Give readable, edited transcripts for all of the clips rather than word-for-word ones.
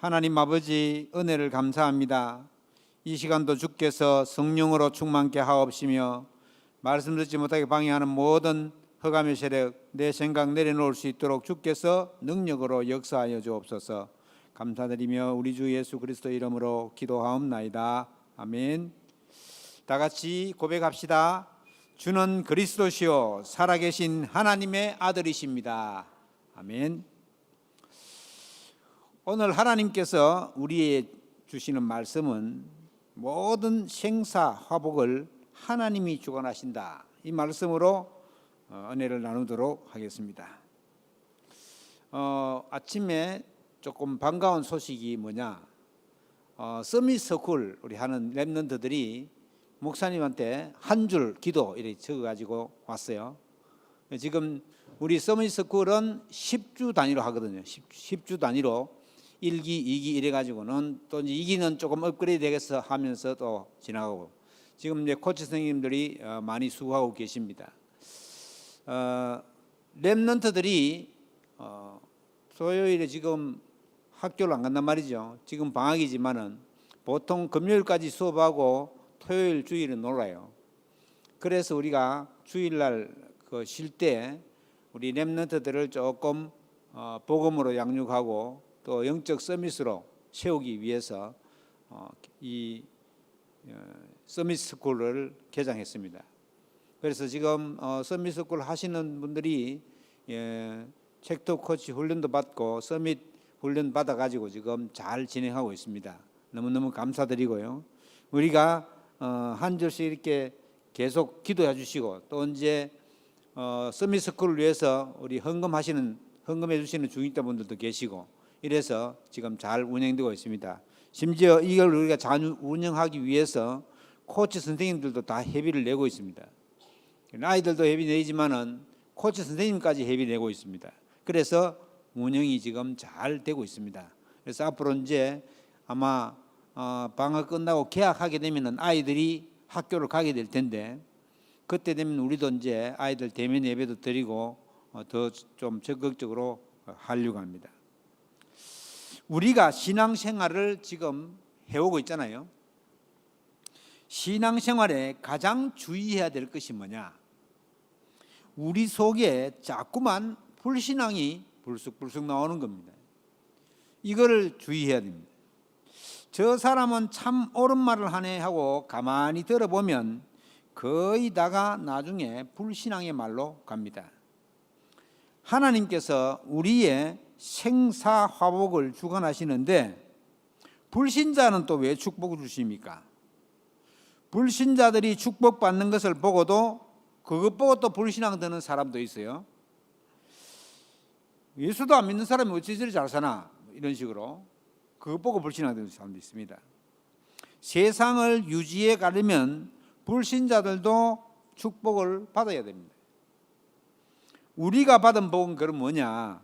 하나님 아버지 은혜를 감사합니다. 이 시간도 주께서 성령으로 충만케 하옵시며 말씀 듣지 못하게 방해하는 모든 흑암의 세력 내 생각 내려놓을 수 있도록 주께서 능력으로 역사하여 주옵소서. 감사드리며 우리 주 예수 그리스도 이름으로 기도하옵나이다. 아멘. 다 같이 고백합시다. 주는 그리스도시요 살아계신 하나님의 아들이십니다. 아멘. 오늘 하나님께서 우리에게 주시는 말씀은 모든 생사 화복을 하나님이 주관하신다. 이 말씀으로 은혜를 나누도록 하겠습니다. 아침에 조금 반가운 소식이 뭐냐? 서밋 스쿨 우리 하는 랩런트들이 목사님한테 한 줄 기도 이렇게 적어가지고 왔어요. 지금 우리 서밋 스쿨은 10주 단위로 하거든요. 10주 단위로 1기, 2기 이래가지고는 또 이제 2기는 조금 업그레이드 되겠어 하면서 또 지나가고 지금 이제 코치 선생님들이 많이 수고하고 계십니다. 랩런트들이 토요일에 지금 학교를 안 간단 말이죠. 지금 방학이지만은 보통 금요일까지 수업하고 토요일 주일은 놀아요. 그래서 우리가 주일날 쉴 때 우리 랩런트들을 조금 복음으로 양육하고 또 영적 서밋으로 세우기 위해서 이 서밋 스쿨을 개장했습니다. 그래서 지금 서밋 스쿨 하시는 분들이 책도 코치 훈련도 받고 서밋 훈련 받아가지고 지금 잘 진행하고 있습니다. 너무너무 감사드리고요. 우리가 한 줄씩 이렇게 계속 기도해 주시고 또 언제 서밋 스쿨을 위해서 우리 헌금해 주시는 중직자분들도 계시고 이래서 지금 잘 운영되고 있습니다. 심지어 이걸 우리가 잘 운영하기 위해서 코치 선생님들도 다 회비를 내고 있습니다. 아이들도 회비 내지만은 코치 선생님까지 회비 내고 있습니다. 그래서 운영이 지금 잘 되고 있습니다. 그래서 앞으로 이제 아마 방학 끝나고 개학하게 되면은 아이들이 학교를 가게 될 텐데 그때 되면 우리도 이제 아이들 대면 예배도 드리고 더 좀 적극적으로 하려고 합니다. 우리가 신앙생활을 지금 해오고 있잖아요. 신앙생활에 가장 주의해야 될 것이 뭐냐? 우리 속에 자꾸만 불신앙이 불쑥불쑥 나오는 겁니다. 이거를 주의해야 됩니다. 저 사람은 참 옳은 말을 하네 하고 가만히 들어보면 거의 다가 나중에 불신앙의 말로 갑니다. 하나님께서 우리의 생사화복을 주관하시는데 불신자는 또 왜 축복을 주십니까? 불신자들이 축복받는 것을 보고도 그것 보고 또 불신앙 드는 사람도 있어요. 예수도 안 믿는 사람이 어찌 저리 잘 사나 이런 식으로 그것 보고 불신앙 드는 사람도 있습니다. 세상을 유지해 가려면 불신자들도 축복을 받아야 됩니다. 우리가 받은 복은 그럼 뭐냐?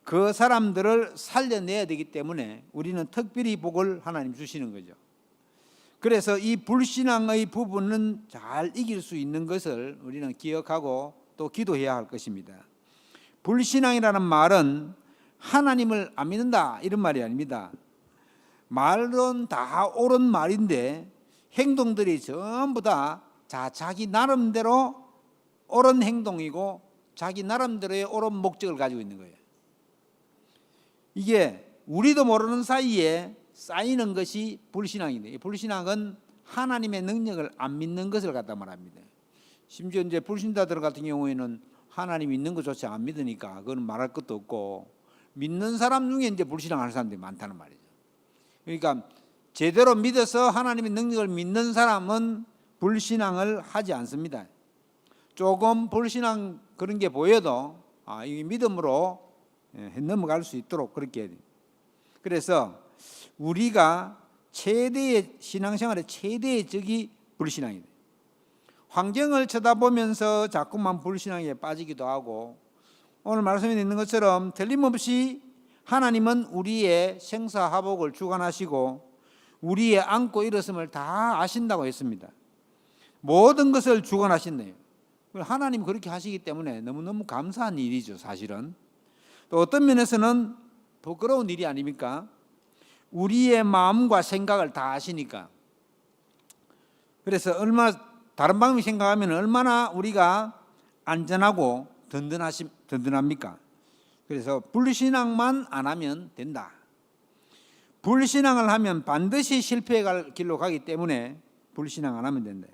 그 사람들을 살려내야 되기 때문에 우리는 특별히 복을 하나님 주시는 거죠. 그래서 이 불신앙의 부분은 잘 이길 수 있는 것을 우리는 기억하고 또 기도해야 할 것입니다. 불신앙이라는 말은 하나님을 안 믿는다 이런 말이 아닙니다. 말은 다 옳은 말인데 행동들이 전부 다 자기 나름대로 옳은 행동이고 자기 나름대로의 옳은 목적을 가지고 있는 거예요. 이게 우리도 모르는 사이에 쌓이는 것이 불신앙인데 불신앙은 하나님의 능력을 안 믿는 것을 갖다 말합니다. 심지어 이제 불신자들 같은 경우에는 하나님 있는 것조차 안 믿으니까 그건 말할 것도 없고 믿는 사람 중에 이제 불신앙하는 사람들이 많다는 말이죠. 그러니까 제대로 믿어서 하나님의 능력을 믿는 사람은 불신앙을 하지 않습니다. 조금 불신앙 그런 게 보여도 이 믿음으로 넘어갈 수 있도록 그렇게 해야 됩니다. 그래서 우리가 최대의 신앙생활의 최대의 적이 불신앙이다. 환경을 쳐다보면서 자꾸만 불신앙에 빠지기도 하고 오늘 말씀에 있는 것처럼 틀림없이 하나님은 우리의 생사화복을 주관하시고 우리의 안고 일었음을 다 아신다고 했습니다. 모든 것을 주관하신대요. 하나님 그렇게 하시기 때문에 너무너무 감사한 일이죠. 사실은 또 어떤 면에서는 부끄러운 일이 아닙니까? 우리의 마음과 생각을 다 아시니까. 그래서 얼마나 다른 방법이 생각하면 얼마나 우리가 안전하고 든든합니까? 그래서 불신앙만 안 하면 된다. 불신앙을 하면 반드시 실패할 길로 가기 때문에 불신앙 안 하면 된다.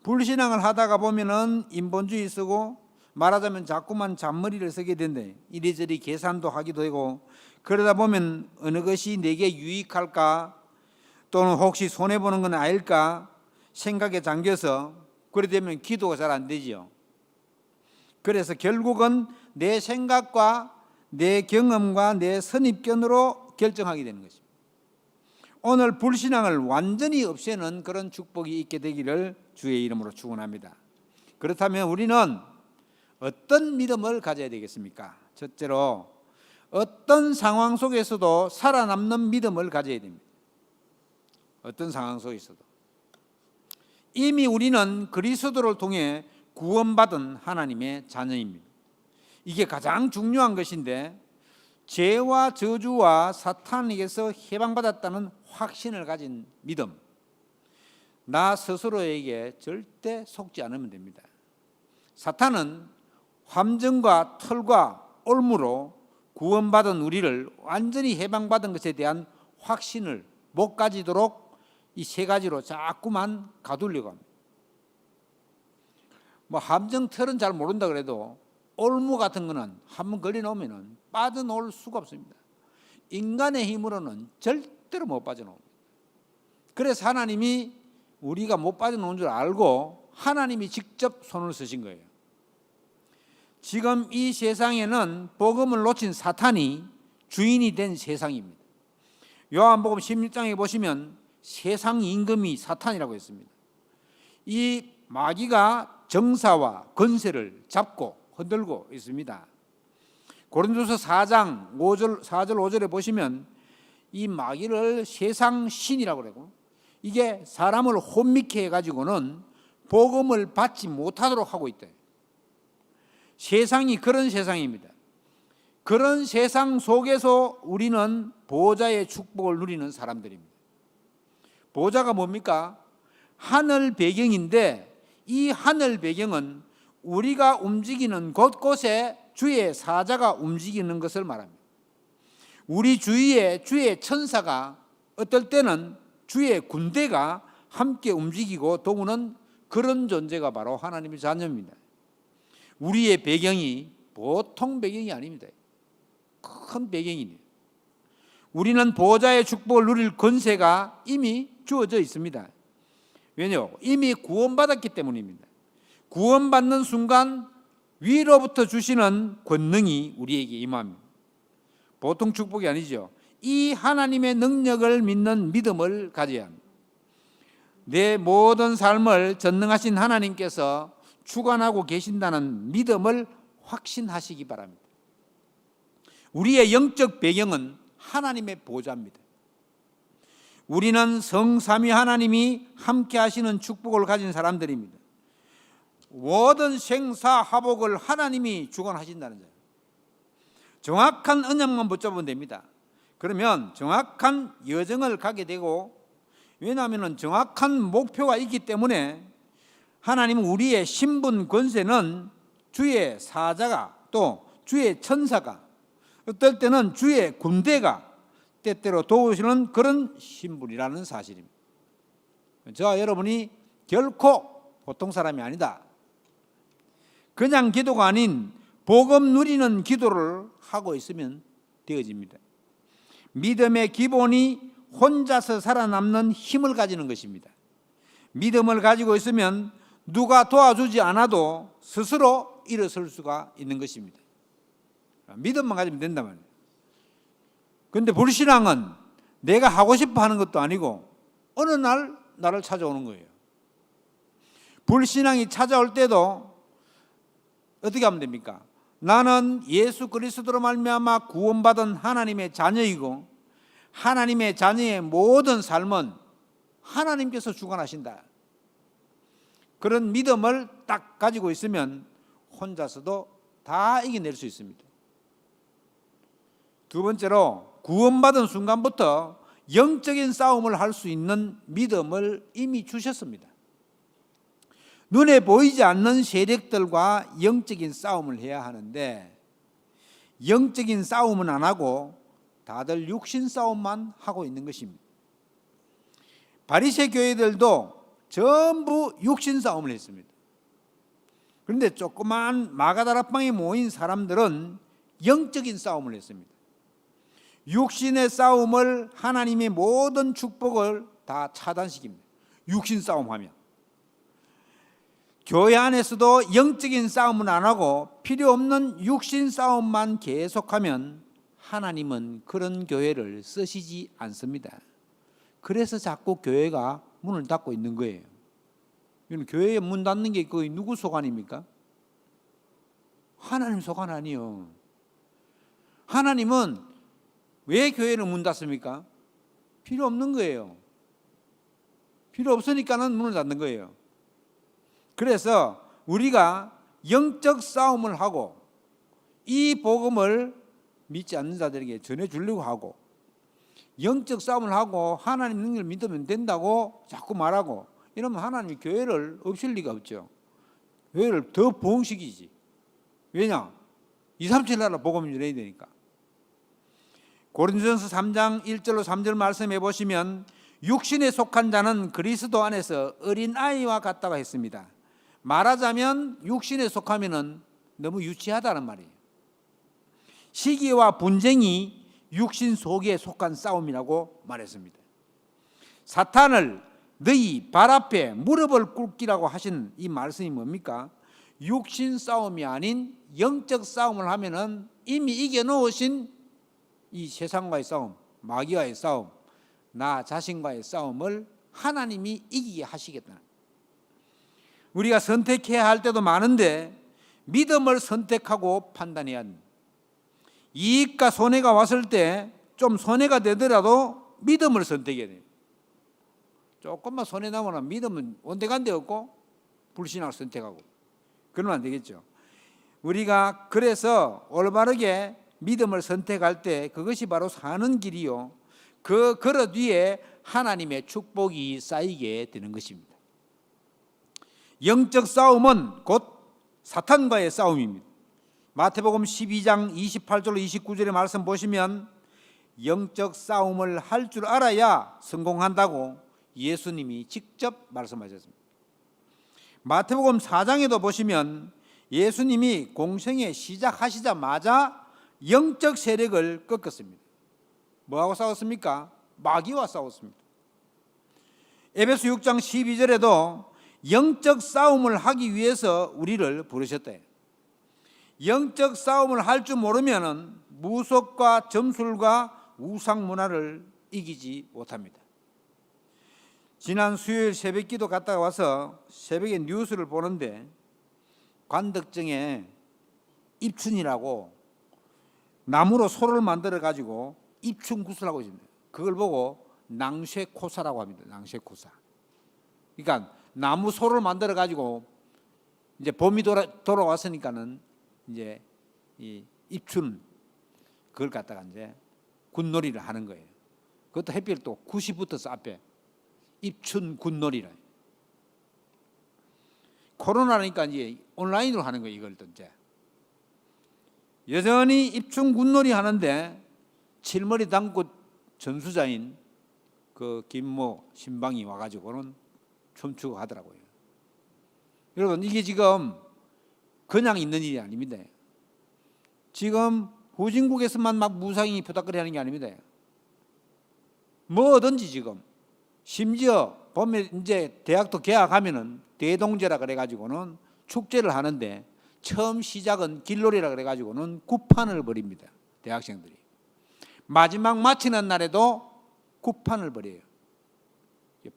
불신앙을 하다가 보면은 인본주의 쓰고 말하자면 자꾸만 잔머리를 쓰게 된다. 이리저리 계산도 하기도 되고 그러다 보면 어느 것이 내게 유익할까 또는 혹시 손해보는 건 아닐까 생각에 잠겨서 그래 되면 기도가 잘 안 되지요. 그래서 결국은 내 생각과 내 경험과 내 선입견으로 결정하게 되는 것입니다. 오늘 불신앙을 완전히 없애는 그런 축복이 있게 되기를 주의 이름으로 축원합니다. 그렇다면 우리는 어떤 믿음을 가져야 되겠습니까? 첫째로 어떤 상황 속에서도 살아남는 믿음을 가져야 됩니다. 어떤 상황 속에서도. 이미 우리는 그리스도를 통해 구원받은 하나님의 자녀입니다. 이게 가장 중요한 것인데 죄와 저주와 사탄에게서 해방받았다는 확신을 가진 믿음. 나 스스로에게 절대 속지 않으면 됩니다. 사탄은 함정과 털과 올무로 구원받은 우리를 완전히 해방받은 것에 대한 확신을 못 가지도록 이 세 가지로 자꾸만 가두려고 합니다. 함정 털은 잘 모른다 그래도 올무 같은 거는 한번 걸려놓으면 빠져나올 수가 없습니다. 인간의 힘으로는 절대로 못 빠져나옵니다. 그래서 하나님이 우리가 못 빠져나온 줄 알고 하나님이 직접 손을 쓰신 거예요. 지금 이 세상에는 복음을 놓친 사탄이 주인이 된 세상입니다. 요한복음 16장에 보시면 세상 임금이 사탄이라고 했습니다. 이 마귀가 정사와 권세를 잡고 흔들고 있습니다. 고린도서 4장 4절 5절에 보시면 이 마귀를 세상 신이라고 그러고 이게 사람을 혼미케 해가지고는 복음을 받지 못하도록 하고 있다. 세상이 그런 세상입니다. 그런 세상 속에서 우리는 보좌의 축복을 누리는 사람들입니다. 보좌가 뭡니까? 하늘 배경인데 이 하늘 배경은 우리가 움직이는 곳곳에 주의 사자가 움직이는 것을 말합니다. 우리 주위에 주의 천사가 어떨 때는 주의 군대가 함께 움직이고 도우는 그런 존재가 바로 하나님의 자녀입니다. 우리의 배경이 보통 배경이 아닙니다. 큰 배경이네요. 우리는 보좌의 축복을 누릴 권세가 이미 주어져 있습니다. 왜냐하면 이미 구원받았기 때문입니다. 구원받는 순간 위로부터 주시는 권능이 우리에게 임합니다. 보통 축복이 아니죠. 이 하나님의 능력을 믿는 믿음을 가져야 합니다. 내 모든 삶을 전능하신 하나님께서 주관하고 계신다는 믿음을 확신하시기 바랍니다. 우리의 영적 배경은 하나님의 보좌입니다. 우리는 성삼위 하나님이 함께 하시는 축복을 가진 사람들입니다. 모든 생사화복을 하나님이 주관하신다는 거예요. 정확한 언약만 붙잡으면 됩니다. 그러면 정확한 여정을 가게 되고, 왜냐하면 정확한 목표가 있기 때문에 하나님은 우리의 신분 권세는 주의 사자가 또 주의 천사가 어떨 때는 주의 군대가 때때로 도우시는 그런 신분이라는 사실입니다. 저와 여러분이 결코 보통 사람이 아니다. 그냥 기도가 아닌 복음 누리는 기도를 하고 있으면 되어집니다. 믿음의 기본이 혼자서 살아남는 힘을 가지는 것입니다. 믿음을 가지고 있으면 누가 도와주지 않아도 스스로 일어설 수가 있는 것입니다. 믿음만 가지면 된단 말이에요. 그런데 불신앙은 내가 하고 싶어 하는 것도 아니고 어느 날 나를 찾아오는 거예요. 불신앙이 찾아올 때도 어떻게 하면 됩니까? 나는 예수 그리스도로 말미암아 구원받은 하나님의 자녀이고 하나님의 자녀의 모든 삶은 하나님께서 주관하신다. 그런 믿음을 딱 가지고 있으면 혼자서도 다 이겨낼 수 있습니다. 두 번째로 구원받은 순간부터 영적인 싸움을 할 수 있는 믿음을 이미 주셨습니다. 눈에 보이지 않는 세력들과 영적인 싸움을 해야 하는데 영적인 싸움은 안 하고 다들 육신 싸움만 하고 있는 것입니다. 바리새 교회들도 전부 육신 싸움을 했습니다. 그런데 조그만 마가다락방에 모인 사람들은 영적인 싸움을 했습니다. 육신의 싸움을 하나님의 모든 축복을 다 차단시킵니다. 육신 싸움하면. 교회 안에서도 영적인 싸움은 안 하고 필요 없는 육신 싸움만 계속하면 하나님은 그런 교회를 쓰시지 않습니다. 그래서 자꾸 교회가 문을 닫고 있는 거예요. 교회에 문 닫는 게 거의 누구 소관입니까? 하나님 소관 아니요. 하나님은 왜 교회를 문 닫습니까? 필요 없는 거예요. 필요 없으니까는 문을 닫는 거예요. 그래서 우리가 영적 싸움을 하고 이 복음을 믿지 않는 자들에게 전해주려고 하고 영적 싸움을 하고 하나님 능력을 믿으면 된다고 자꾸 말하고 이러면 하나님이 교회를 없앨 리가 없죠. 교회를 더 부흥시키지. 왜냐? 237 나라 복음을 전해야 되니까. 고린도전서 3장 1절로 3절 말씀해 보시면 육신에 속한 자는 그리스도 안에서 어린아이와 같다고 했습니다. 말하자면 육신에 속하면 너무 유치하다는 말이에요. 시기와 분쟁이 육신 속에 속한 싸움이라고 말했습니다. 사탄을 너희 발 앞에 무릎을 꿇기라고 하신 이 말씀이 뭡니까? 육신 싸움이 아닌 영적 싸움을 하면은 이미 이겨놓으신 이 세상과의 싸움, 마귀와의 싸움, 나 자신과의 싸움을 하나님이 이기게 하시겠다. 우리가 선택해야 할 때도 많은데 믿음을 선택하고 판단해야 합니다. 이익과 손해가 왔을 때 좀 손해가 되더라도 믿음을 선택해야 돼요. 조금만 손해 나면 믿음은 온데간데 없고 불신앙을 선택하고 그러면 안 되겠죠. 우리가 그래서 올바르게 믿음을 선택할 때 그것이 바로 사는 길이요. 그 그릇 위에 하나님의 축복이 쌓이게 되는 것입니다. 영적 싸움은 곧 사탄과의 싸움입니다. 마태복음 12장 28절 29절의 말씀 보시면 영적 싸움을 할 줄 알아야 성공한다고 예수님이 직접 말씀하셨습니다. 마태복음 4장에도 보시면 예수님이 공생애 시작하시자마자 영적 세력을 꺾었습니다. 뭐하고 싸웠습니까? 마귀와 싸웠습니다. 에베소 6장 12절에도 영적 싸움을 하기 위해서 우리를 부르셨다. 영적 싸움을 할 줄 모르면 무속과 점술과 우상 문화를 이기지 못합니다. 지난 수요일 새벽기도 갔다가 와서 새벽에 뉴스를 보는데 관덕정에 입춘이라고 나무로 소를 만들어 가지고 입춘 구슬하고 있습니다. 그걸 보고 낭쇠코사라고 합니다. 낭쇠코사. 그러니까 나무 소를 만들어 가지고 이제 봄이 돌아왔으니까는 이제 이 입춘 그걸 갖다가 이제 굿놀이를 하는 거예요. 그것도 햇빛 또 9시 붙어서 앞에 입춘 굿놀이라. 코로나니까 이제 온라인으로 하는 거예요. 이걸 또 이제 여전히 입춘 굿놀이 하는데 칠머리 당구 전수자인 그 김모 신방이 와가지고는 춤추고 하더라고요. 여러분 이게 지금 그냥 있는 일이 아닙니다. 지금 후진국에서만 막 무상이 부닥거리 하는 게 아닙니다. 뭐든지 지금 심지어 봄에 이제 대학도 개학하면은 대동제라 그래가지고는 축제를 하는데 처음 시작은 길놀이라 그래가지고는 구판을 벌입니다. 대학생들이 마지막 마치는 날에도 구판을 벌여요.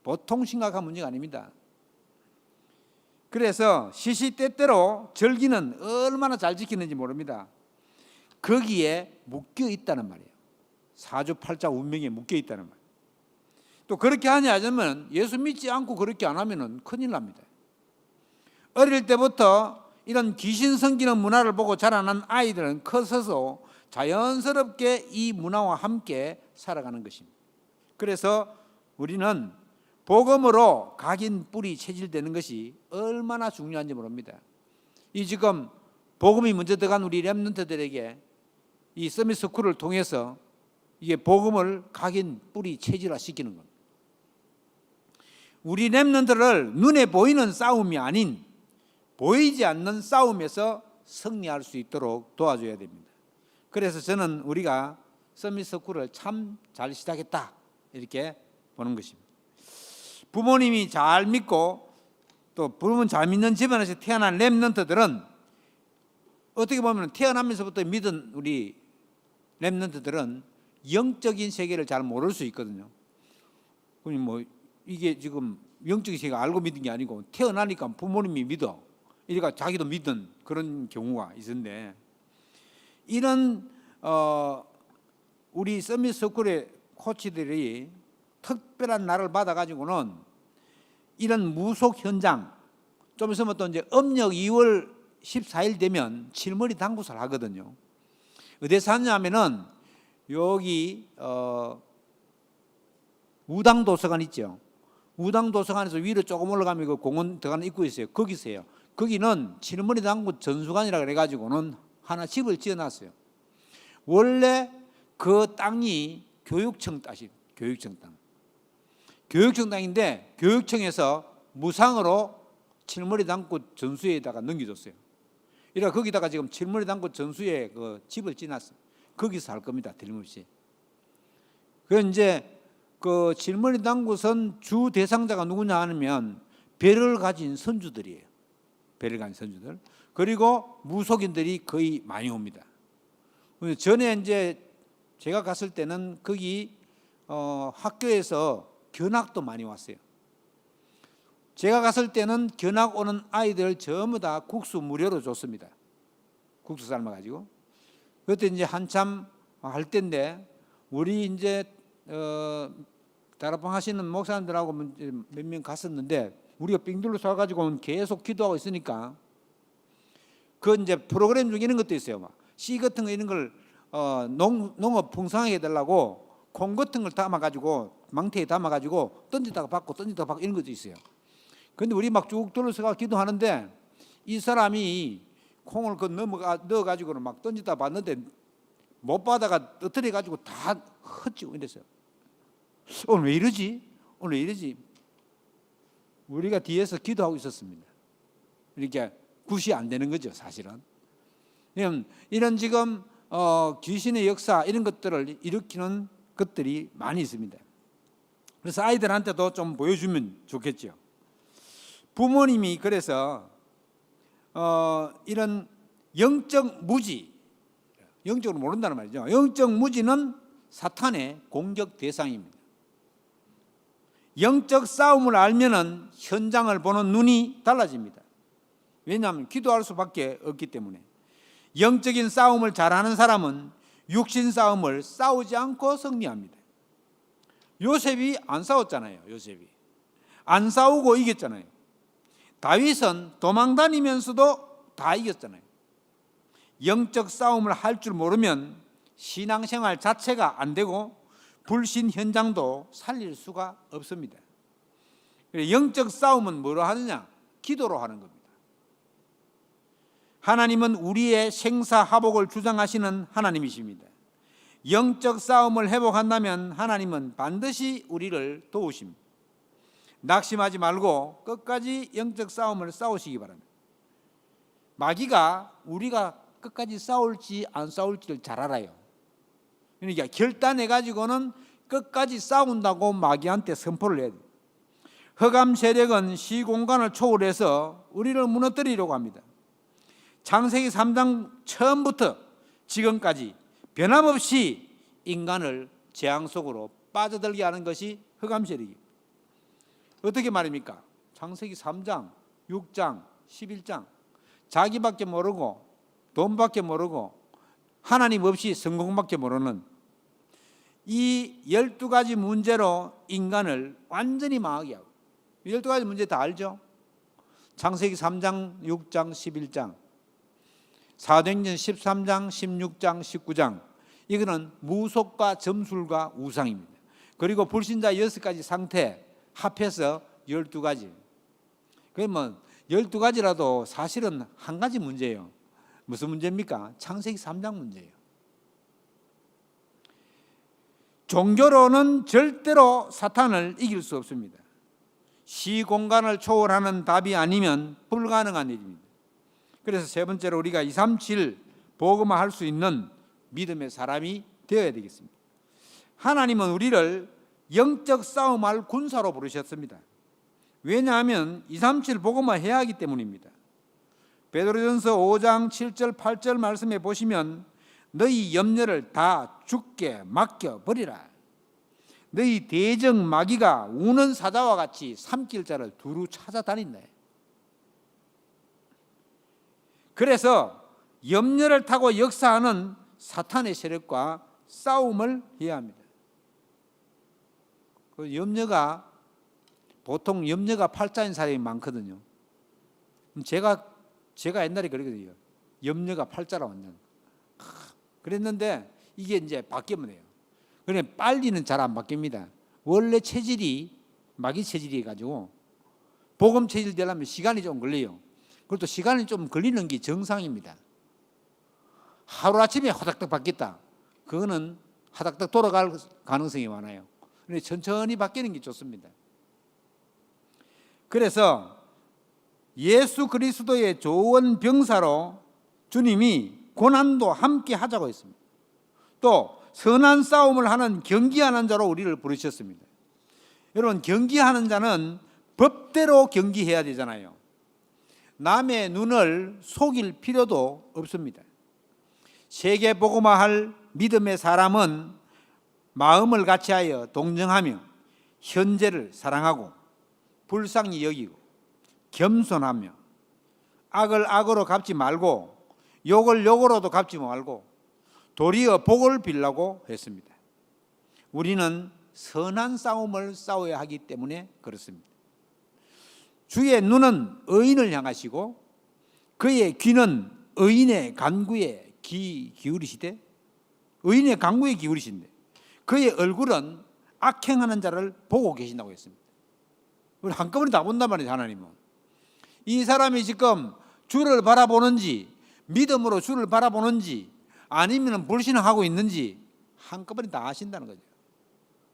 보통 심각한 문제가 아닙니다. 그래서 시시때때로 절기는 얼마나 잘 지키는지 모릅니다. 거기에 묶여 있다는 말이에요. 사주팔자 운명에 묶여 있다는 말. 또 그렇게 하냐면 예수 믿지 않고 그렇게 안 하면은 큰일 납니다. 어릴 때부터 이런 귀신 섬기는 문화를 보고 자라난 아이들은 커서서 자연스럽게 이 문화와 함께 살아가는 것입니다. 그래서 우리는 복음으로 각인 뿌리 체질되는 것이 얼마나 중요한지 모릅니다. 이 지금 복음이 먼저 들어간 우리 렘넌트들에게 이 서밋 스쿨을 통해서 이게 복음을 각인 뿌리 체질화 시키는 겁니다. 우리 렘넌트를 눈에 보이는 싸움이 아닌 보이지 않는 싸움에서 승리할 수 있도록 도와줘야 됩니다. 그래서 저는 우리가 서밋 스쿨을 참 잘 시작했다 이렇게 보는 것입니다. 부모님이 잘 믿고 또 부모님 잘 믿는 집안에서 태어난 렘넌트들은 어떻게 보면 태어나면서부터 믿은 우리 렘넌트들은 영적인 세계를 잘 모를 수 있거든요. 그럼 뭐 이게 지금 영적인 세계 알고 믿은 게 아니고 태어나니까 부모님이 믿어. 이러니까 자기도 믿는 그런 경우가 있었는데, 이런 우리 서밋 스쿨의 코치들이 특별한 날을 받아가지고는 이런 무속 현장, 좀 있으면 또 이제 음력 2월 14일 되면 칠머리 당구사를 하거든요. 어디서 하냐면은 여기 우당도서관 있죠. 우당도서관에서 위로 조금 올라가면 그 공원 들어가는 입구 있어요. 거기서 해요. 거기는 칠머리 당구 전수관이라 그래가지고는 하나 집을 지어놨어요. 원래 그 땅이 교육청 땅이 교육청 땅. 교육청 땅인데 교육청에서 무상으로 칠머리 당구 전수회에다가 넘겨줬어요. 이래 거기다가 지금 칠머리 당구 전수회 그 집을 지났어요. 거기서 할 겁니다. 틀림없이. 그 이제 그 칠머리 당구선 주 대상자가 누구냐 하면 배를 가진 선주들이에요. 배를 가진 선주들. 그리고 무속인들이 거의 많이 옵니다. 전에 이제 제가 갔을 때는 거기 학교에서 견학도 많이 왔어요. 제가 갔을 때는 견학 오는 아이들 전부 다 국수 무료로 줬습니다. 국수 삶아가지고. 그때 이제 한참 할 때인데 우리 이제 다락방 하시는 목사님들하고 몇 명 갔었는데 우리가 빙둘러 쏴가지고 계속 기도하고 있으니까 그 이제 프로그램 중에 이런 것도 있어요. 막 씨 같은 거 이런 걸 농업 풍성하게 해달라고 콩 같은 걸 담아가지고 망태에 담아가지고 던지다가 받고 던지다가 받고 이런 것도 있어요. 그런데 우리 막 쭉 둘러서가 기도하는데 이 사람이 콩을 그 넣어가지고는 막 던지다 받는데 못 받아가 떨어져가지고 다 헛지고 이랬어요. 오늘 왜 이러지? 오늘 왜 이러지? 우리가 뒤에서 기도하고 있었습니다. 이렇게 굿이 안 되는 거죠, 사실은. 이런 지금 귀신의 역사 이런 것들을 일으키는 것들이 많이 있습니다. 그래서 아이들한테도 좀 보여주면 좋겠죠. 부모님이 그래서 이런 영적 무지, 영적으로 모른다는 말이죠. 영적 무지는 사탄의 공격 대상입니다. 영적 싸움을 알면은 현장을 보는 눈이 달라집니다. 왜냐하면 기도할 수밖에 없기 때문에. 영적인 싸움을 잘하는 사람은 육신 싸움을 싸우지 않고 승리합니다. 요셉이 안 싸웠잖아요. 요셉이 안 싸우고 이겼잖아요. 다윗은 도망다니면서도 다 이겼잖아요. 영적 싸움을 할 줄 모르면 신앙생활 자체가 안 되고 불신 현장도 살릴 수가 없습니다. 영적 싸움은 뭐로 하느냐? 기도로 하는 겁니다. 하나님은 우리의 생사화복을 주장하시는 하나님이십니다. 영적 싸움을 회복한다면 하나님은 반드시 우리를 도우십니다. 낙심하지 말고 끝까지 영적 싸움을 싸우시기 바랍니다. 마귀가 우리가 끝까지 싸울지 안 싸울지를 잘 알아요. 그러니까 결단해가지고는 끝까지 싸운다고 마귀한테 선포를 해야 돼요. 흑암 세력은 시공간을 초월해서 우리를 무너뜨리려고 합니다. 창세기 3장 처음부터 지금까지 변함없이 인간을 재앙 속으로 빠져들게 하는 것이 흑암 세력이에요. 어떻게 말입니까? 창세기 3장, 6장, 11장 자기밖에 모르고 돈밖에 모르고 하나님 없이 성공밖에 모르는 이 12가지 문제로 인간을 완전히 망하게 하고, 12가지 문제 다 알죠? 창세기 3장, 6장, 11장, 사도행전 13장, 16장, 19장 이거는 무속과 점술과 우상입니다. 그리고 불신자 6가지 상태 합해서 12가지. 그러면 12가지라도 사실은 한 가지 문제예요. 무슨 문제입니까? 창세기 3장 문제예요. 종교로는 절대로 사탄을 이길 수 없습니다. 시공간을 초월하는 답이 아니면 불가능한 일입니다. 그래서 세 번째로 우리가 237 복음화할 수 있는 믿음의 사람이 되어야 되겠습니다. 하나님은 우리를 영적 싸움할 군사로 부르셨습니다. 왜냐하면 237 복음화해야 하기 때문입니다. 베드로전서 5장 7절 8절 말씀에 보시면 너희 염려를 다 주께 맡겨버리라. 너희 대적 마귀가 우는 사자와 같이 삼킬 자를 두루 찾아다닌다. 그래서 염려를 타고 역사하는 사탄의 세력과 싸움을 해야 합니다. 그 염려가 보통 염려가 팔자인 사람이 많거든요. 제가 옛날에 그랬거든요. 염려가 팔자라 완전. 그랬는데 이게 이제 바뀌면 돼요. 그래 빨리는 잘 안 바뀝니다. 원래 체질이 마귀 체질이 가지고 복음 체질 되려면 시간이 좀 걸려요. 그것도 시간이 좀 걸리는 게 정상입니다. 하루아침에 화닥닥 바뀌었다. 그거는 화닥닥 돌아갈 가능성이 많아요. 그런데 천천히 바뀌는 게 좋습니다. 그래서 예수 그리스도의 좋은 병사로 주님이 고난도 함께 하자고 했습니다. 또 선한 싸움을 하는 경기하는 자로 우리를 부르셨습니다. 여러분, 경기하는 자는 법대로 경기해야 되잖아요. 남의 눈을 속일 필요도 없습니다. 세계 복음화할 믿음의 사람은 마음을 같이하여 동정하며 현재를 사랑하고 불쌍히 여기고 겸손하며 악을 악으로 갚지 말고 욕을 욕으로도 갚지 말고 도리어 복을 빌라고 했습니다. 우리는 선한 싸움을 싸워야 하기 때문에 그렇습니다. 주의 눈은 의인을 향하시고 그의 귀는 의인의 간구에 기울이시되 의인의 간구에 기울이신데 그의 얼굴은 악행하는 자를 보고 계신다고 했습니다. 우리 한꺼번에 다 본단 말이죠. 하나님은 이 사람이 지금 주를 바라보는지 믿음으로 주를 바라보는지 아니면 불신하고 있는지 한꺼번에 다 아신다는 거죠.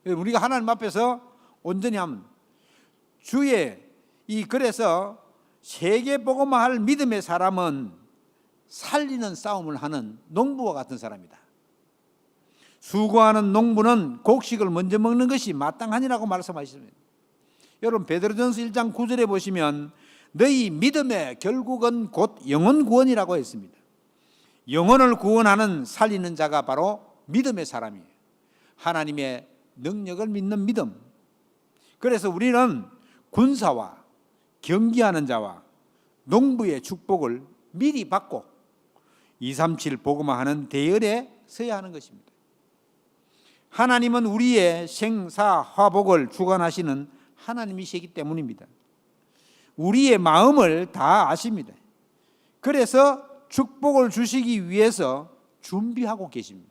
우리가 하나님 앞에서 온전히 하면 그래서 세계 복음화할 믿음의 사람은 살리는 싸움을 하는 농부와 같은 사람이다. 수고하는 농부는 곡식을 먼저 먹는 것이 마땅하니라고 말씀하셨습니다. 여러분 베드로전서 1장 9절에 보시면 너희 믿음의 결국은 곧 영혼 구원이라고 했습니다. 영혼을 구원하는 살리는 자가 바로 믿음의 사람이에요. 하나님의 능력을 믿는 믿음. 그래서 우리는 군사와 경기하는 자와 농부의 축복을 미리 받고 237 복음화하는 대열에 서야 하는 것입니다. 하나님은 우리의 생사화복을 주관하시는 하나님이시기 때문입니다. 우리의 마음을 다 아십니다. 그래서 축복을 주시기 위해서 준비하고 계십니다.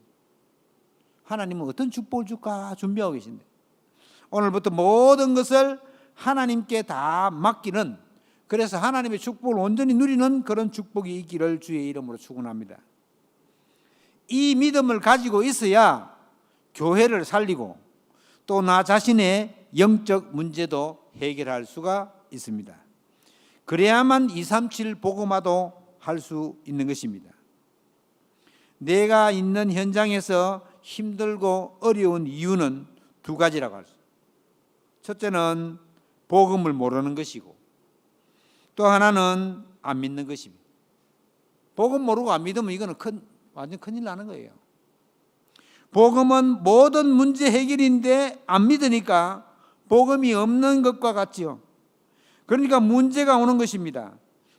하나님은 어떤 축복을 줄까 준비하고 계신데 오늘부터 모든 것을 하나님께 다 맡기는, 그래서 하나님의 축복을 온전히 누리는 그런 축복이 있기를 주의 이름으로 축원합니다. 이 믿음을 가지고 있어야 교회를 살리고 또 나 자신의 영적 문제도 해결할 수가 있습니다. 그래야만 237 복음화도 할 수 있는 것입니다. 내가 있는 현장에서 힘들고 어려운 이유는 두 가지라고 할 수 있습니다. 첫째는 복음을 모르는 것이고 또 하나는 안 믿는 것입니다. 복음 모르고 안 믿으면 이거는 완전 큰일 나는 거예요. 복음은 모든 문제 해결인데 안 믿으니까 복음이 없는 것과 같지요. 그러니까 문제가 오는 것입니다.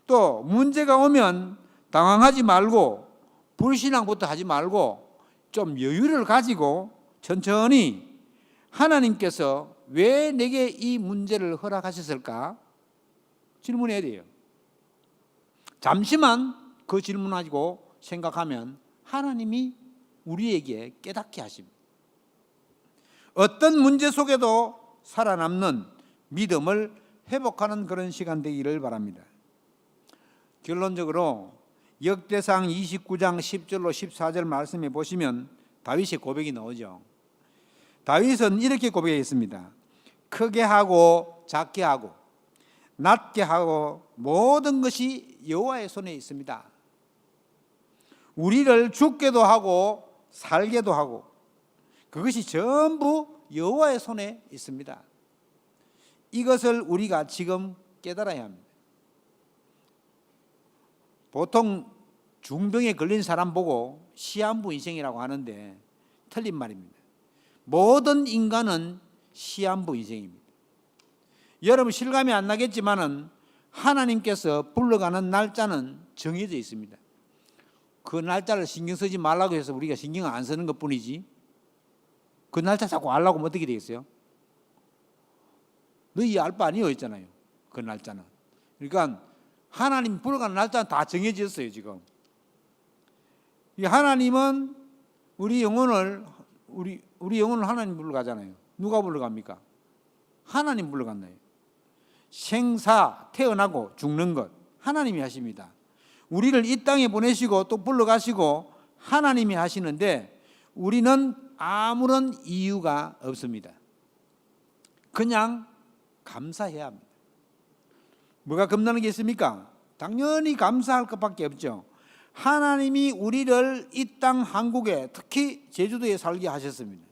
또 문제가 오면 당황하지 말고 불신앙부터 하지 말고 좀 여유를 가지고 천천히 하나님께서 왜 내게 이 문제를 허락하셨을까 질문해야 돼요. 잠시만 그 질문하고 생각하면 하나님이 우리에게 깨닫게 하십니다. 어떤 문제 속에도 살아남는 믿음을 회복하는 그런 시간 되기를 바랍니다. 결론적으로 역대상 29장 10절로 14절 말씀에 보시면 다윗의 고백이 나오죠. 다윗은 이렇게 고백했습니다. 크게 하고 작게 하고 낮게 하고 모든 것이 여호와의 손에 있습니다. 우리를 죽게도 하고 살게도 하고 그것이 전부 여호와의 손에 있습니다. 이것을 우리가 지금 깨달아야 합니다. 보통 중병에 걸린 사람 보고 시한부 인생이라고 하는데 틀린 말입니다. 모든 인간은 시한부 인생입니다. 여러분 실감이 안 나겠지만은 하나님께서 불러가는 날짜는 정해져 있습니다. 그 날짜를 신경 쓰지 말라고 해서 우리가 신경을 안 쓰는 것뿐이지 그 날짜 자꾸 알라고 하면 어떻게 되겠어요? 너희 알 바 아니요 했잖아요. 그 날짜는. 그러니까 하나님 불러가는 날짜는 다 정해졌어요. 지금 하나님은 우리 영혼을 하나님 불러가잖아요. 누가 불러갑니까? 하나님 불러간다요. 생사 태어나고 죽는 것 하나님이 하십니다. 우리를 이 땅에 보내시고 또 불러가시고 하나님이 하시는데 우리는 아무런 이유가 없습니다. 그냥 감사해야 합니다. 뭐가 겁나는 게 있습니까? 당연히 감사할 것밖에 없죠. 하나님이 우리를 이 땅 한국에 특히 제주도에 살게 하셨습니다.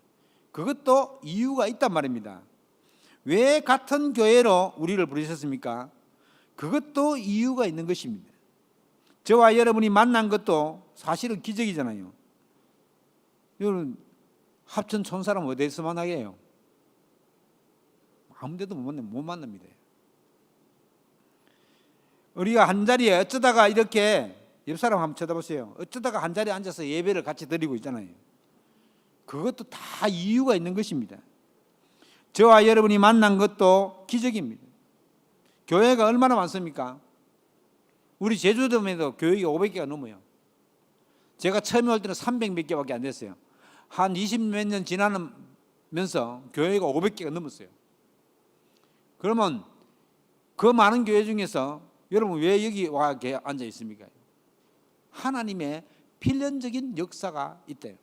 그것도 이유가 있단 말입니다. 왜 같은 교회로 우리를 부르셨습니까? 그것도 이유가 있는 것입니다. 저와 여러분이 만난 것도 사실은 기적이잖아요. 여러분 합천 촌사람 어디서 만나게 해요? 아무 데도 못 만납니다. 우리가 한 자리에 어쩌다가 이렇게 옆 사람 한번 쳐다보세요. 어쩌다가 한 자리에 앉아서 예배를 같이 드리고 있잖아요. 그것도 다 이유가 있는 것입니다. 저와 여러분이 만난 것도 기적입니다. 교회가 얼마나 많습니까? 우리 제주도에도 교회가 500개가 넘어요. 제가 처음에 올 때는 300몇 개밖에 안 됐어요. 한 20몇 년 지나면서 교회가 500개가 넘었어요. 그러면 그 많은 교회 중에서 여러분 왜 여기 와 앉아 있습니까? 하나님의 필연적인 역사가 있대요.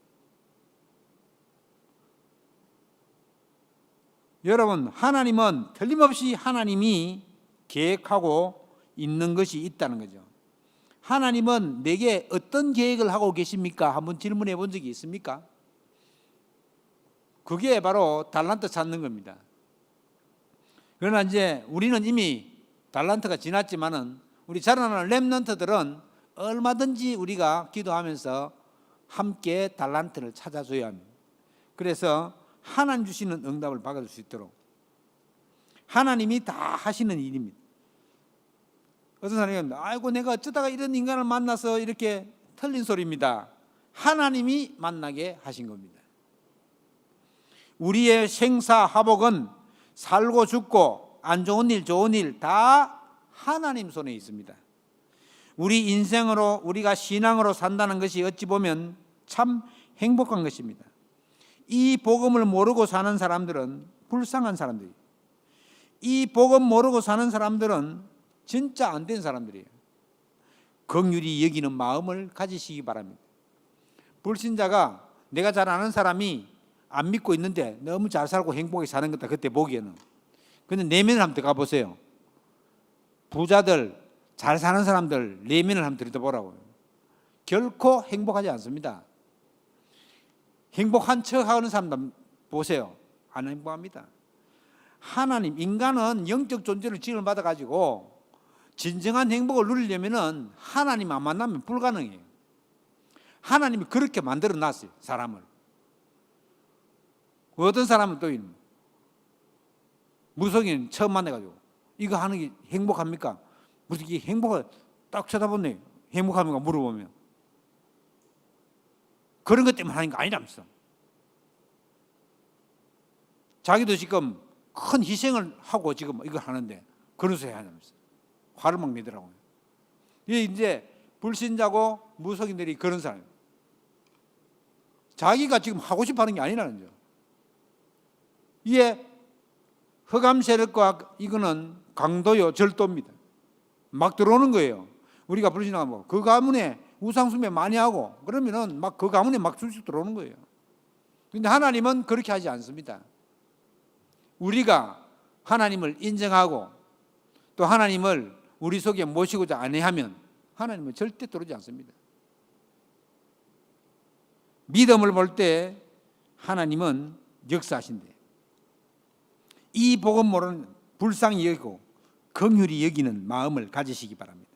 여러분 하나님은 틀림없이 하나님이 계획하고 있는 것이 있다는 거죠. 하나님은 내게 어떤 계획을 하고 계십니까? 한번 질문해 본 적이 있습니까? 그게 바로 달란트 찾는 겁니다. 그러나 이제 우리는 이미 달란트가 지났지만은 우리 자라나는 렘넌트들은 얼마든지 우리가 기도하면서 함께 달란트를 찾아줘야 합니다. 그래서 하나님 주시는 응답을 받을 수 있도록 하나님이 다 하시는 일입니다. 어떤 사람이 아이고 내가 어쩌다가 이런 인간을 만나서 이렇게 틀린 소리입니다. 하나님이 만나게 하신 겁니다. 우리의 생사화복은 살고 죽고 안 좋은 일 좋은 일 다 하나님 손에 있습니다. 우리 인생으로 우리가 신앙으로 산다는 것이 어찌 보면 참 행복한 것입니다. 이 복음을 모르고 사는 사람들은 불쌍한 사람들이에요. 이 복음 모르고 사는 사람들은 진짜 안 된 사람들이에요. 긍휼히 여기는 마음을 가지시기 바랍니다. 불신자가 내가 잘 아는 사람이 안 믿고 있는데 너무 잘 살고 행복하게 사는 거다 그때 보기에는. 근데 내면을 한번 들어가 보세요. 부자들 잘 사는 사람들 내면을 한번 들여다보라고요. 결코 행복하지 않습니다. 행복한 척하는 사람들 보세요. 안 행복합니다. 하나님 인간은 영적 존재를 지음을 받아가지고 진정한 행복을 누리려면은 하나님 안 만나면 불가능해요. 하나님이 그렇게 만들어 놨어요. 사람을. 어떤 사람은 또 무속인 처음 만나가지고 이거 하는 게 행복합니까? 무슨 이게 행복을 딱 쳐다보네. 행복합니까? 물어보면 그런 것 때문에 하는 거 아니라면서. 자기도 지금 큰 희생을 하고 지금 이걸 하는데 그런 소리 하냐면서 화를 막 내더라고요. 이게 이제 불신자고 무속인들이 그런 사람이에요. 자기가 지금 하고 싶어 하는 게 아니라는 거죠. 이게 흑암 세력과 이거는 강도요, 절도입니다. 막 들어오는 거예요. 우리가 불신하고 그 가문에 우상숭배 많이 하고 그러면은 막 그 가문에 막 줄씩 들어오는 거예요. 근데 하나님은 그렇게 하지 않습니다. 우리가 하나님을 인정하고 또 하나님을 우리 속에 모시고자 안해하면 하나님은 절대 들어오지 않습니다. 믿음을 볼 때 하나님은 역사하신대. 이 복음으로는 불쌍히 여기고 긍휼히 여기는 마음을 가지시기 바랍니다.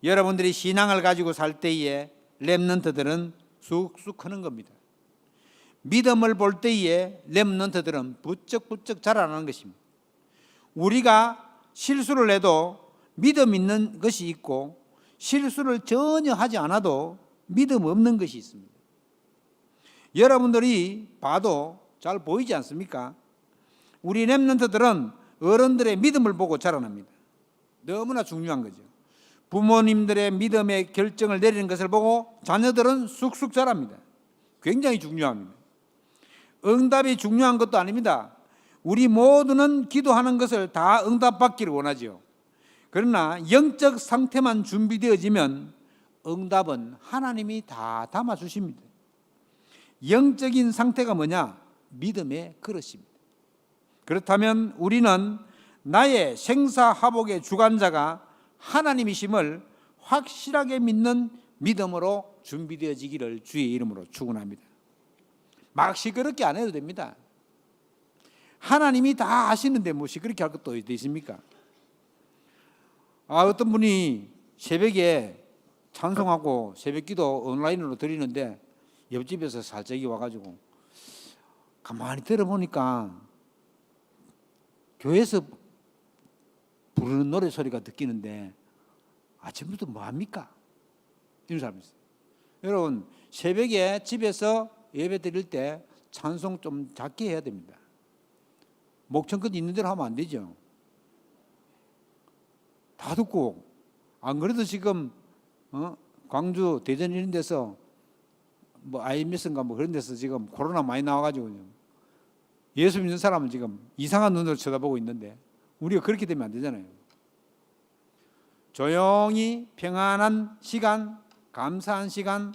여러분들이 신앙을 가지고 살 때에 렘넌트들은 쑥쑥 크는 겁니다. 믿음을 볼 때에 렘넌트들은 부쩍부쩍 자라나는 것입니다. 우리가 실수를 해도 믿음 있는 것이 있고 실수를 전혀 하지 않아도 믿음 없는 것이 있습니다. 여러분들이 봐도 잘 보이지 않습니까? 우리 렘넌트들은 어른들의 믿음을 보고 자라납니다. 너무나 중요한 거죠. 부모님들의 믿음의 결정을 내리는 것을 보고 자녀들은 쑥쑥 자랍니다. 굉장히 중요합니다. 응답이 중요한 것도 아닙니다. 우리 모두는 기도하는 것을 다 응답받기를 원하죠. 그러나 영적 상태만 준비되어지면 응답은 하나님이 다 담아주십니다. 영적인 상태가 뭐냐? 믿음의 그릇입니다. 그렇다면 우리는 나의 생사화복의 주관자가 하나님이심을 확실하게 믿는 믿음으로 준비되어지기를 주의 이름으로 축원합니다. 막 시끄럽게 안 해도 됩니다. 하나님이 다 아시는데 뭐 시끄럽게 할 것도 어디 있습니까? 어떤 분이 새벽에 찬송하고 새벽기도 온라인으로 드리는데 옆집에서 살짝이 와가지고 가만히 들어보니까 교회에서 부르는 노래 소리가 느끼는데 아침부터 뭐합니까? 이런 사람이 있어요. 여러분 새벽에 집에서 예배 드릴 때 찬송 좀 작게 해야 됩니다. 목청껏 있는 대로 하면 안 되죠. 다 듣고 안 그래도 지금 광주 대전 이런 데서 뭐 IMS인가 뭐 그런 데서 지금 코로나 많이 나와가지고 예수 믿는 사람은 지금 이상한 눈으로 쳐다보고 있는데 우리가 그렇게 되면 안 되잖아요. 조용히 평안한 시간, 감사한 시간,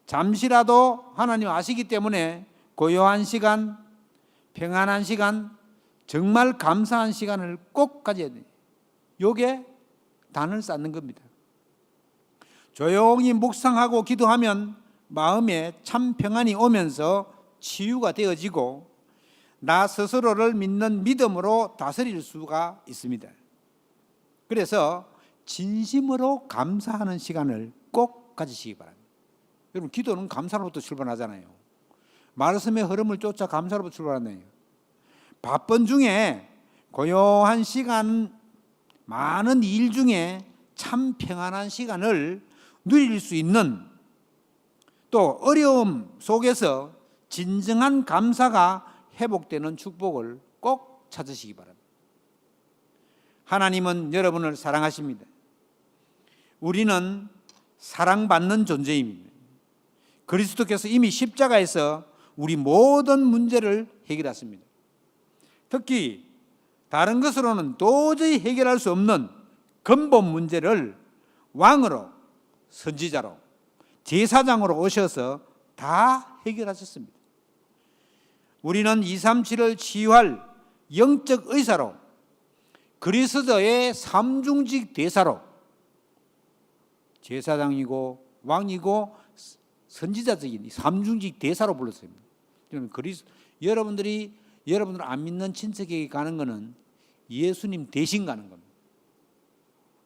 잠시라도 하나님 아시기 때문에 고요한 시간, 평안한 시간, 정말 감사한 시간을 꼭 가져야 돼요. 이게 단을 쌓는 겁니다. 조용히 묵상하고 기도하면 마음에 참 평안이 오면서 치유가 되어지고 나 스스로를 믿는 믿음으로 다스릴 수가 있습니다. 그래서 진심으로 감사하는 시간을 꼭 가지시기 바랍니다. 여러분 기도는 감사로부터 출발하잖아요. 말씀의 흐름을 쫓아 감사로부터 출발하네요. 바쁜 중에 고요한 시간, 많은 일 중에 참 평안한 시간을 누릴 수 있는 또 어려움 속에서 진정한 감사가 회복되는 축복을 꼭 찾으시기 바랍니다. 하나님은 여러분을 사랑하십니다. 우리는 사랑받는 존재입니다. 그리스도께서 이미 십자가에서 우리 모든 문제를 해결했습니다. 특히 다른 것으로는 도저히 해결할 수 없는 근본 문제를 왕으로, 선지자로, 제사장으로 오셔서 다 해결하셨습니다. 우리는 237을 치유할 영적 의사로 그리스도의 삼중직 대사로 제사장이고 왕이고 선지자적인 삼중직 대사로 불렀습니다. 여러분들 안 믿는 친척에게 가는 것은 예수님 대신 가는 겁니다.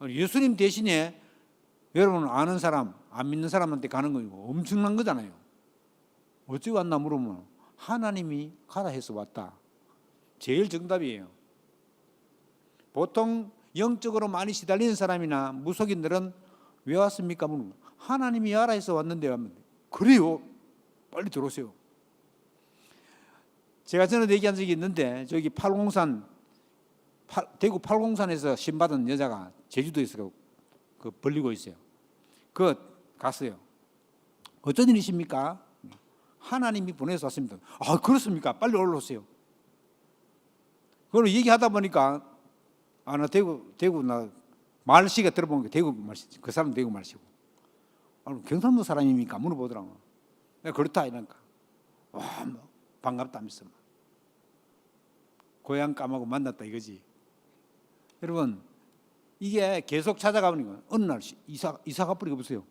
예수님 대신에 여러분 아는 사람, 안 믿는 사람한테 가는 거 엄청난 거잖아요. 어찌 왔나 물으면 하나님이 가라 해서 왔다. 제일 정답이에요. 보통 영적으로 많이 시달리는 사람이나 무속인들은 왜 왔습니까? 물으면 하나님이 와라 해서 왔는데 하면 그래요. 빨리 들어오세요. 제가 전에 얘기한 적이 있는데 저기 대구 팔공산에서 신받은 여자가 제주도에서 벌리고 있어요. 갔어요. 어쩐 일이십니까? 하나님이 보내서 왔습니다. 아 그렇습니까? 빨리 올라오세요. 그걸 얘기하다 보니까 나 대구 나 말씨가 들어보니까 대구 말씨, 그 사람 대구 말씨고, 경상도 사람입니까? 물어보더라고. 내가 그렇다 이러니까 와, 뭐 반갑다면서 고향 까마고 만났다 이거지. 여러분, 이게 계속 찾아가보니까 어느 날 이사가 버리고 보세요.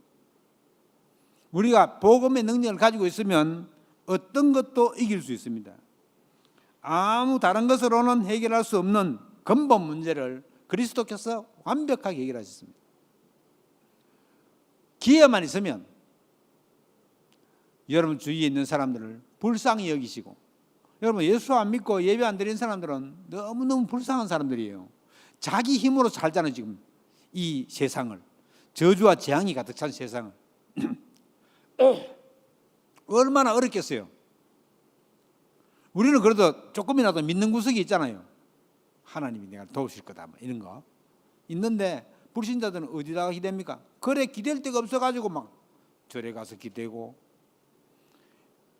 우리가 복음의 능력을 가지고 있으면 어떤 것도 이길 수 있습니다. 아무 다른 것으로는 해결할 수 없는 근본 문제를 그리스도께서 완벽하게 해결하셨습니다. 기회만 있으면 여러분 주위에 있는 사람들을 불쌍히 여기시고, 여러분 예수 안 믿고 예배 안 드리는 사람들은 너무너무 불쌍한 사람들이에요. 자기 힘으로 살잖아요. 지금 이 세상을, 저주와 재앙이 가득 찬 세상을 얼마나 어렵겠어요. 우리는 그래도 조금이라도 믿는 구석이 있잖아요. 하나님이 내가 도우실 거다 뭐 이런 거 있는데, 불신자들은 어디다가 기댑니까? 그래 기댈 데가 없어가지고 막 절에 가서 기대고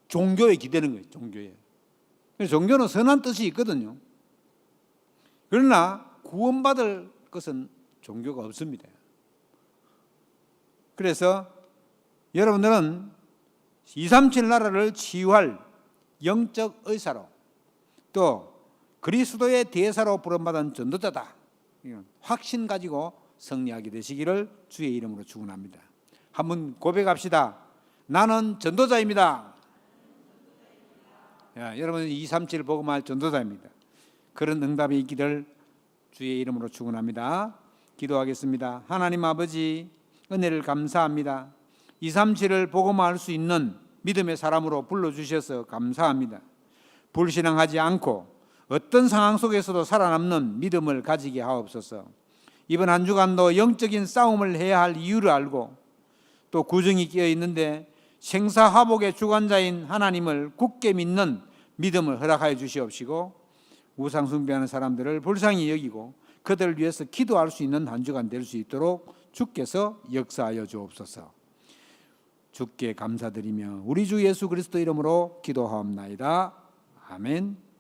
종교에 기대는 거예요. 종교에. 종교는 선한 뜻이 있거든요. 그러나 구원받을 것은 종교가 없습니다. 그래서 여러분들은 237 나라를 치유할 영적 의사로, 또 그리스도의 대사로 부름받은 전도자다, 확신 가지고 승리하게 되시기를 주의 이름으로 축원합니다. 한번 고백합시다. 나는 전도자입니다. 여러분 237 복음할 전도자입니다. 그런 응답이 있기를 주의 이름으로 축원합니다. 기도하겠습니다. 하나님 아버지, 은혜를 감사합니다. 237을 복음할 수 있는 믿음의 사람으로 불러주셔서 감사합니다. 불신앙하지 않고 어떤 상황 속에서도 살아남는 믿음을 가지게 하옵소서. 이번 한 주간도 영적인 싸움을 해야 할 이유를 알고, 또 구정이 끼어 있는데 생사화복의 주관자인 하나님을 굳게 믿는 믿음을 허락하여 주시옵시고, 우상 숭배하는 사람들을 불쌍히 여기고 그들을 위해서 기도할 수 있는 한 주간 될 수 있도록 주께서 역사하여 주옵소서. 주께 감사드리며 우리 주 예수 그리스도 이름으로 기도하옵나이다. 아멘.